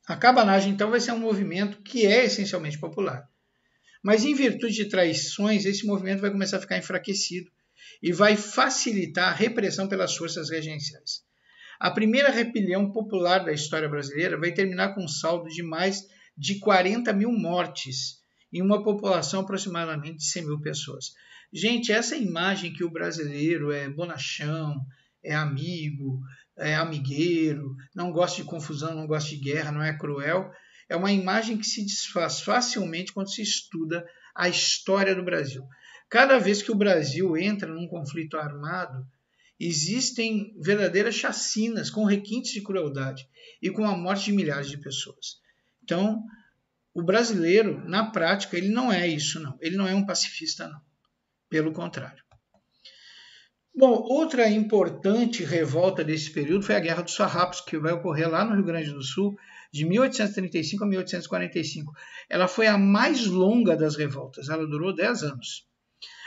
[SPEAKER 1] A cabanagem, então, vai ser um movimento que é essencialmente popular. Mas, em virtude de traições, esse movimento vai começar a ficar enfraquecido e vai facilitar a repressão pelas forças regenciais. A primeira rebelião popular da história brasileira vai terminar com um saldo de mais de 40 mil mortes em uma população aproximadamente de 100 mil pessoas. Gente, essa imagem que o brasileiro é bonachão, é amigo, é amigueiro, não gosta de confusão, não gosta de guerra, não é cruel, é uma imagem que se desfaz facilmente quando se estuda a história do Brasil. Cada vez que o Brasil entra num conflito armado, existem verdadeiras chacinas com requintes de crueldade e com a morte de milhares de pessoas. Então, o brasileiro, na prática, ele não é isso, não. Ele não é um pacifista, não. Pelo contrário. Bom, outra importante revolta desse período foi a Guerra dos Farrapos, que vai ocorrer lá no Rio Grande do Sul, de 1835 a 1845. Ela foi a mais longa das revoltas, ela durou 10 anos.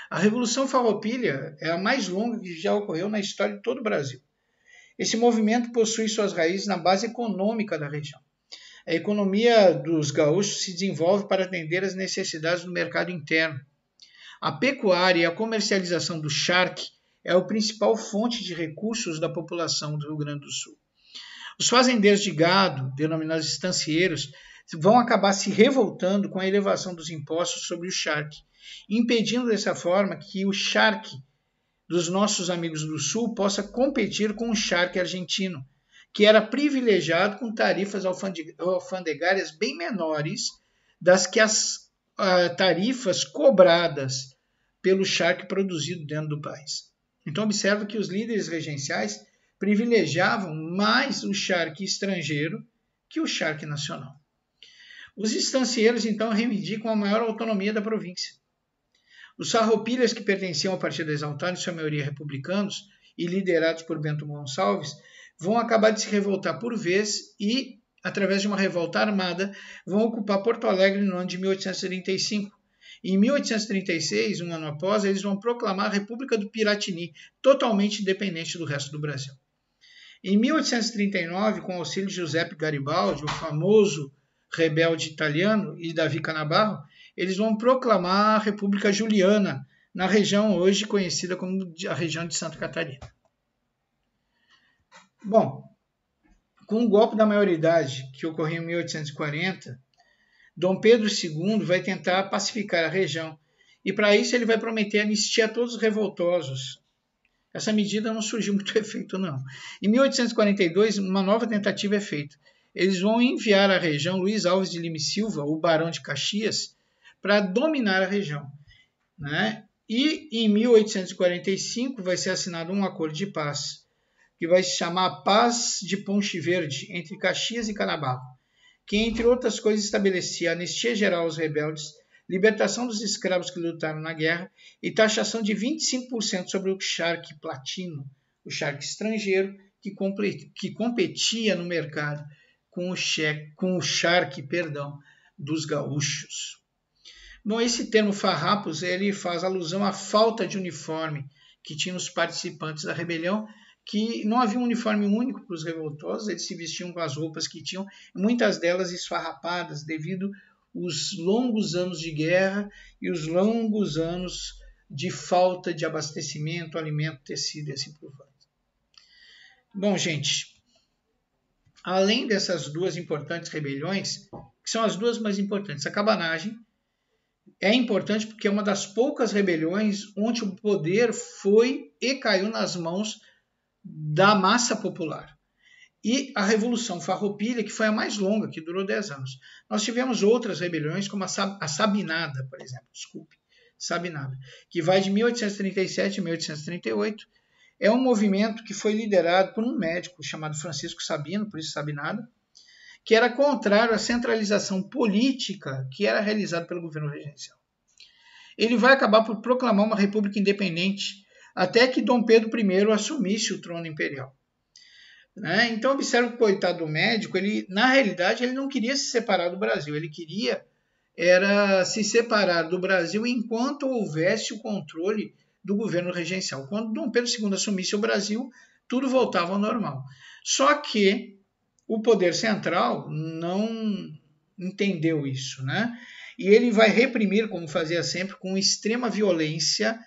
[SPEAKER 1] A Revolução Farroupilha é a mais longa que já ocorreu na história de todo o Brasil. Esse movimento possui suas raízes na base econômica da região. A economia dos gaúchos se desenvolve para atender às necessidades do mercado interno. A pecuária e a comercialização do charque é a principal fonte de recursos da população do Rio Grande do Sul. Os fazendeiros de gado, denominados estancieiros, vão acabar se revoltando com a elevação dos impostos sobre o charque, impedindo dessa forma que o charque dos nossos amigos do Sul possa competir com o charque argentino, que era privilegiado com tarifas alfandegárias bem menores das que as tarifas cobradas pelo charque produzido dentro do país. Então, observa que os líderes regenciais privilegiavam mais o charque estrangeiro que o charque nacional. Os estancieiros, então, reivindicam a maior autonomia da província. Os farroupilhas, que pertenciam ao Partido Exaltado, em sua maioria republicanos, e liderados por Bento Gonçalves, vão acabar de se revoltar por vez e, através de uma revolta armada, vão ocupar Porto Alegre no ano de 1835. Em 1836, um ano após, eles vão proclamar a República do Piratini, totalmente independente do resto do Brasil. Em 1839, com o auxílio de Giuseppe Garibaldi, o famoso rebelde italiano, e Davi Canabarro, eles vão proclamar a República Juliana, na região hoje conhecida como a região de Santa Catarina. Bom, com o golpe da maioridade que ocorreu em 1840, Dom Pedro II vai tentar pacificar a região e, para isso, ele vai prometer anistia a todos os revoltosos. Essa medida não surgiu muito efeito, não. Em 1842, uma nova tentativa é feita. Eles vão enviar à região Luiz Alves de Lima e Silva, o Barão de Caxias, para dominar a região. Né? E, em 1845, vai ser assinado um acordo de paz, que vai se chamar Paz de Ponche Verde, entre Caxias e Canabarro, que, entre outras coisas, estabelecia anistia geral aos rebeldes, libertação dos escravos que lutaram na guerra e taxação de 25% sobre o charque platino, o charque estrangeiro que competia no mercado com o charque dos gaúchos. Bom, esse termo farrapos ele faz alusão à falta de uniforme que tinham os participantes da rebelião, que não havia um uniforme único para os revoltosos, eles se vestiam com as roupas que tinham, muitas delas esfarrapadas, devido aos longos anos de guerra e os longos anos de falta de abastecimento, alimento, tecido e assim por diante. Bom, gente, além dessas duas importantes rebeliões, que são as duas mais importantes, a cabanagem é importante porque é uma das poucas rebeliões onde o poder foi e caiu nas mãos da massa popular. E a Revolução Farroupilha, que foi a mais longa, que durou 10 anos. Nós tivemos outras rebeliões, como a Sabinada, por exemplo, Sabinada, que vai de 1837 a 1838. É um movimento que foi liderado por um médico chamado Francisco Sabino, por isso Sabinada, que era contrário à centralização política que era realizada pelo governo regencial. Ele vai acabar por proclamar uma república independente até que Dom Pedro I assumisse o trono imperial. Então, observe que o coitado do médico, na realidade, ele não queria se separar do Brasil, ele queria se separar do Brasil enquanto houvesse o controle do governo regencial. Quando Dom Pedro II assumisse o Brasil, tudo voltava ao normal. Só que o poder central não entendeu isso, E ele vai reprimir, como fazia sempre, com extrema violência,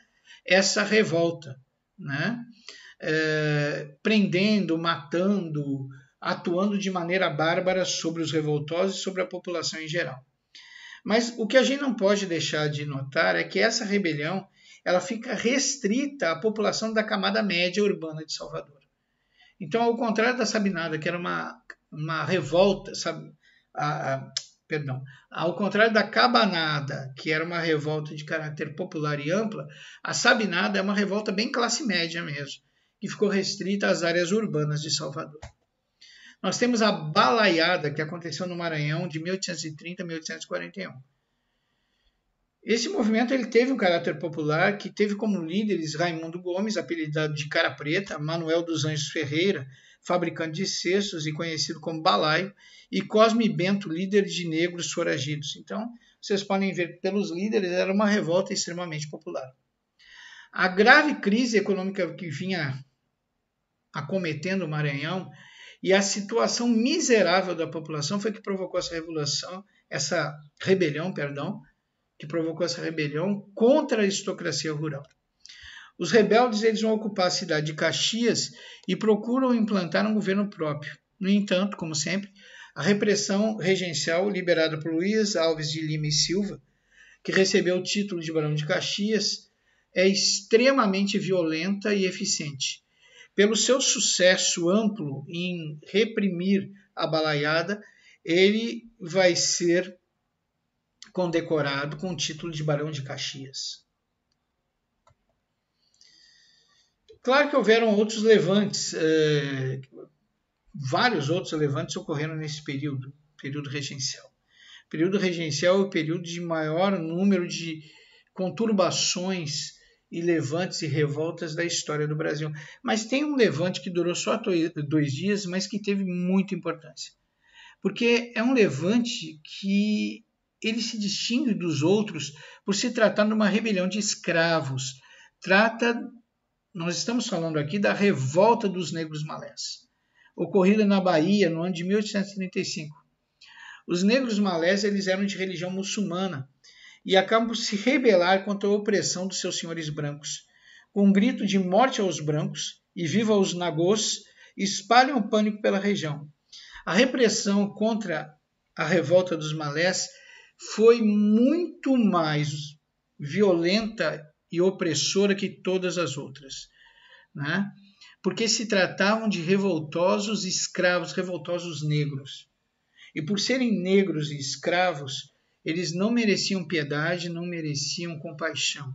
[SPEAKER 1] essa revolta, prendendo, matando, atuando de maneira bárbara sobre os revoltosos e sobre a população em geral. Mas o que a gente não pode deixar de notar é que essa rebelião ela fica restrita à população da camada média urbana de Salvador. Então, ao contrário da Sabinada, que era uma revolta, ao contrário da Cabanada, que era uma revolta de caráter popular e ampla, a Sabinada é uma revolta bem classe média mesmo, que ficou restrita às áreas urbanas de Salvador. Nós temos a Balaiada, que aconteceu no Maranhão de 1830 a 1841. Esse movimento ele teve um caráter popular, que teve como líderes Raimundo Gomes, apelidado de Cara Preta, Manuel dos Anjos Ferreira, fabricante de cestos e conhecido como Balaio, e Cosme Bento, líder de negros foragidos. Então, vocês podem ver que pelos líderes era uma revolta extremamente popular. A grave crise econômica que vinha acometendo o Maranhão e a situação miserável da população foi que provocou essa rebelião contra a aristocracia rural. Os rebeldes eles vão ocupar a cidade de Caxias e procuram implantar um governo próprio. No entanto, como sempre, a repressão regencial liberada por Luiz Alves de Lima e Silva, que recebeu o título de Barão de Caxias, é extremamente violenta e eficiente. Pelo seu sucesso amplo em reprimir a balaiada, ele vai ser condecorado com o título de Barão de Caxias. Claro que houveram outros levantes, vários outros levantes ocorreram nesse período regencial. O período regencial é o período de maior número de conturbações e levantes e revoltas da história do Brasil. Mas tem um levante que durou só 2 dias, mas que teve muita importância. Porque é um levante que ele se distingue dos outros por se tratar de uma rebelião de escravos. Nós estamos falando aqui da revolta dos negros malés, ocorrida na Bahia no ano de 1835. Os negros malés eles eram de religião muçulmana e acabam por se rebelar contra a opressão dos seus senhores brancos. Com um grito de morte aos brancos e viva os nagôs, espalham o pânico pela região. A repressão contra a revolta dos malés foi muito mais violenta e opressora que todas as outras, porque se tratavam de revoltosos escravos, revoltosos negros. E por serem negros e escravos, eles não mereciam piedade, não mereciam compaixão.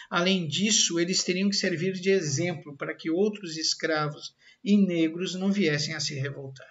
[SPEAKER 1] Além disso, eles teriam que servir de exemplo para que outros escravos e negros não viessem a se revoltar.